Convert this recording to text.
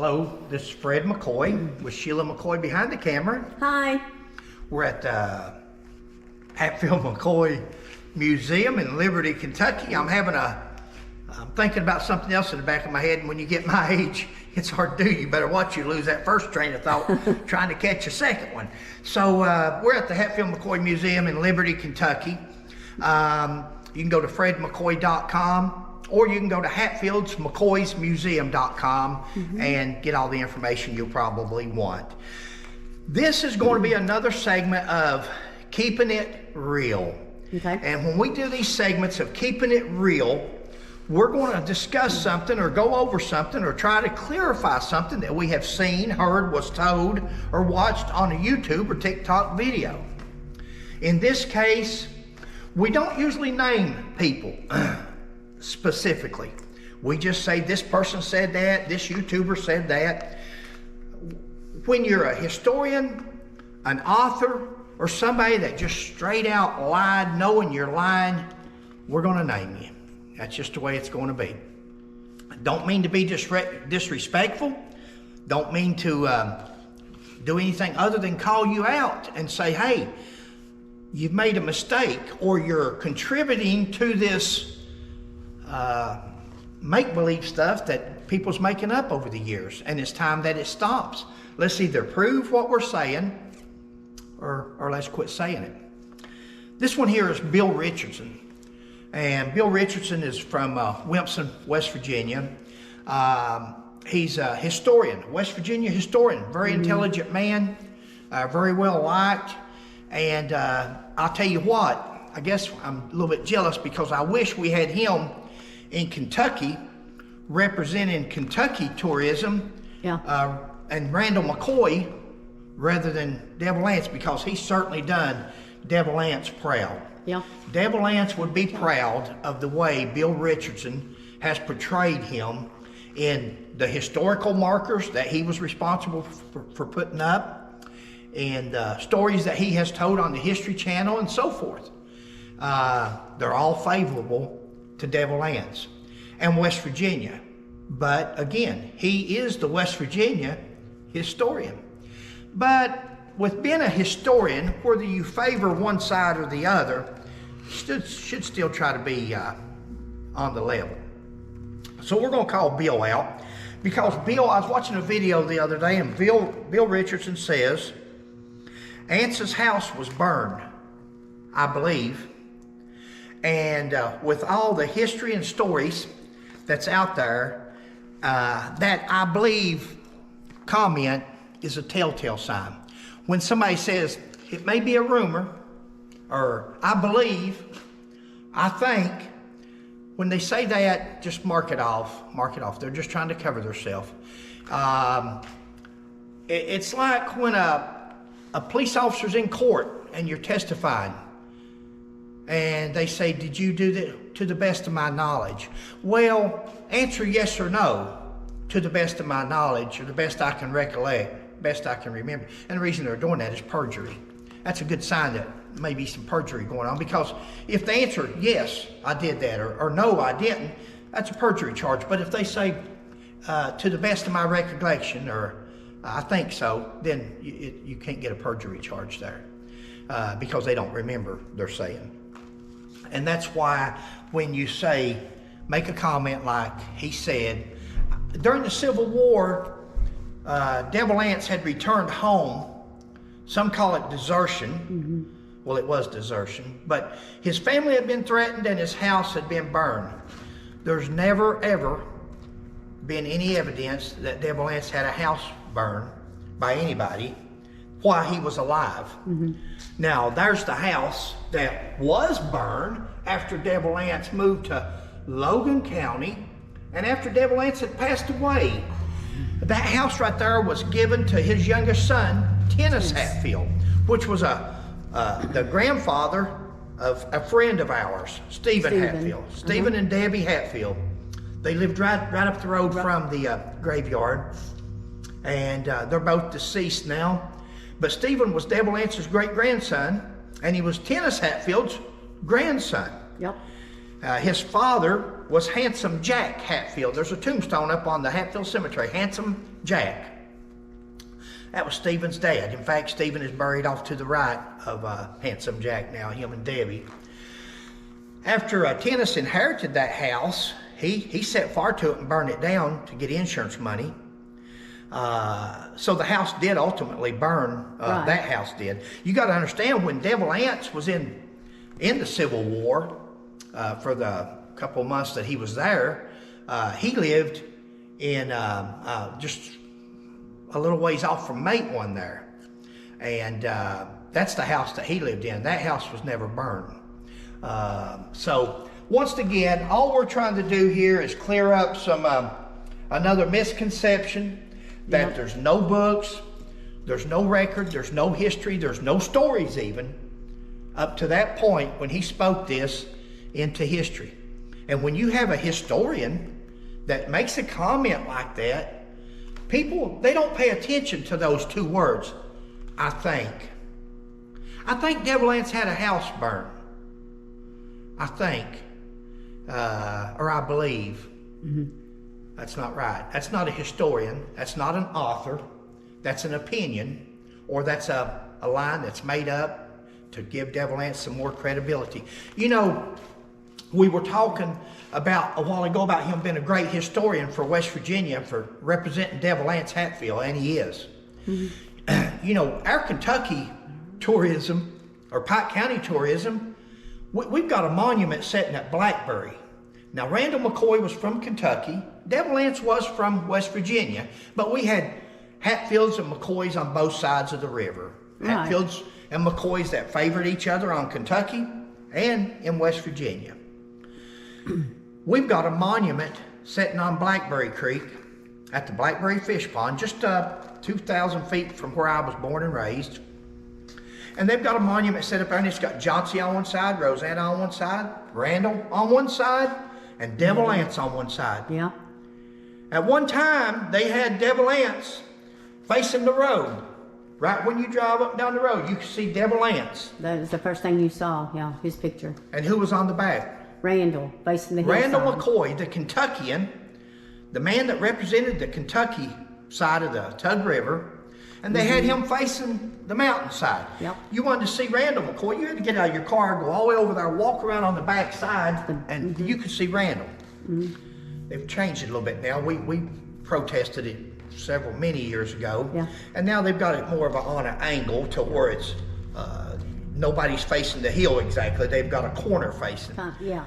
Hello, this is Fred McCoy with Sheila McCoy behind the camera. Hi. We're at the Hatfield McCoy Museum in Liberty, Kentucky. I'm thinking about something else in the back of my head, and when you get my age, it's hard to do. You better watch you lose that first train of thought trying to catch a second one. So we're at the Hatfield McCoy Museum in Liberty, Kentucky. You can go to fredmccoy.com. or you can go to hatfieldsmccoysmuseum.com and get all the information you'll probably want. This is going to be another segment of Keeping It Real. Okay. And when we do these segments of Keeping It Real, we're going to discuss something or go over something or try to clarify something that we have seen, heard, was told, or watched on a YouTube or TikTok video. In this case, we don't usually name people specifically. We just say this person said that, this YouTuber said that. When you're a historian, an author, or somebody that just straight out lied, knowing you're lying, we're going to name you. That's just the way it's going to be. Don't mean to be disrespectful. Don't mean to do anything other than call you out and say, hey, you've made a mistake, or you're contributing to this make-believe stuff that people's making up over the years, and it's time that it stops. Let's either prove what we're saying or let's quit saying it. This one here is Bill Richardson, and Bill Richardson is from Wimpson, West Virginia. He's a historian, West Virginia historian, very intelligent man, very well liked, and I'll tell you what, I guess I'm a little bit jealous because I wish we had him in Kentucky, representing Kentucky tourism, and Randall McCoy rather than Devil Anse, because he's certainly done Devil Anse proud. Yeah. Devil Anse would be proud of the way Bill Richardson has portrayed him in the historical markers that he was responsible for putting up, and stories that he has told on the History Channel and so forth. They're all favorable to Devil Anse and West Virginia. But again, he is the West Virginia historian. But with being a historian, whether you favor one side or the other, should still try to be on the level. So we're going to call Bill out, because Bill, I was watching a video the other day, and Bill Richardson says Anse's house was burned, I believe. And with all the history and stories that's out there, that I believe comment is a telltale sign. When somebody says, it may be a rumor, or I believe, I think, when they say that, just mark it off. Mark it off. They're just trying to cover themselves. It's like when a police officer's in court and you're testifying, and they say, did you do that to the best of my knowledge? Well, answer yes or no, to the best of my knowledge, or the best I can recollect, best I can remember. And the reason they're doing that is perjury. That's a good sign that may be some perjury going on, because if they answer, yes, I did that, or no, I didn't, that's a perjury charge. But if they say, to the best of my recollection, or I think so, then you can't get a perjury charge there, because they don't remember they're saying. And that's why when you say, make a comment like he said, during the Civil War, Devil Anse had returned home. Some call it desertion. Well, it was desertion. But his family had been threatened and his house had been burned. There's never, ever been any evidence that Devil Anse had a house burned by anybody while he was alive. Now, there's the house that was burned after Devil Anse moved to Logan County, and after Devil Anse had passed away. That house right there was given to his youngest son, Anse Hatfield, which was the grandfather of a friend of ours, Stephen Hatfield. Stephen and Debbie Hatfield. They lived right up the road from the graveyard, and they're both deceased now. But Stephen was Devil Anse's great-grandson, and he was Anse Hatfield's grandson. Yep. His father was Handsome Jack Hatfield. There's a tombstone up on the Hatfield Cemetery, Handsome Jack. That was Stephen's dad. In fact, Stephen is buried off to the right of Handsome Jack now, him and Debbie. After Tennis inherited that house, he set fire to it and burned it down to get insurance money. So the house did ultimately burn. Right. That house did. You got to understand, when Devil Anse was in the Civil War, for the couple of months that he was there, he lived in just a little ways off from Matewan there. And that's the house that he lived in. That house was never burned. So once again, all we're trying to do here is clear up some another misconception that there's no books, there's no record, there's no history, there's no stories even up to that point when he spoke this into history. And when you have a historian that makes a comment like that, people, they don't pay attention to those two words, I think. I think Devil Anse had a house burned. I think, or I believe. That's not right. That's not a historian. That's not an author. That's an opinion, or that's a line that's made up to give Devil Anse some more credibility. You know, we were talking about a while ago about him being a great historian for West Virginia, for representing Devil Anse Hatfield, and he is. You know, our Kentucky tourism, or Pike County tourism, we've got a monument sitting at Blackberry. Now, Randall McCoy was from Kentucky. Devil Anse was from West Virginia, but we had Hatfields and McCoys on both sides of the river. Right. Hatfields and McCoys that favored each other on Kentucky and in West Virginia. We've got a monument sitting on Blackberry Creek at the Blackberry Fish Pond, just 2,000 feet from where I was born and raised. And they've got a monument set up there, and it's got Johnsy on one side, Rosanna on one side, Randall on one side, and Devil Anse on one side. Yeah. At one time, they had Devil Anse facing the road. Right when you drive up and down the road, you can see Devil Anse. That was the first thing you saw, yeah, his picture. And who was on the back? Randall, facing the hillside. Randall McCoy, the Kentuckian, the man that represented the Kentucky side of the Tug River, and they had him facing the mountainside. Yep. You wanted to see Randall McCoy, you had to get out of your car, go all the way over there, walk around on the back side, and you could see Randall. They've changed it a little bit now. We protested it many years ago, and now they've got it more of on an angle to where it's nobody's facing the hill exactly. They've got a corner facing. Yeah.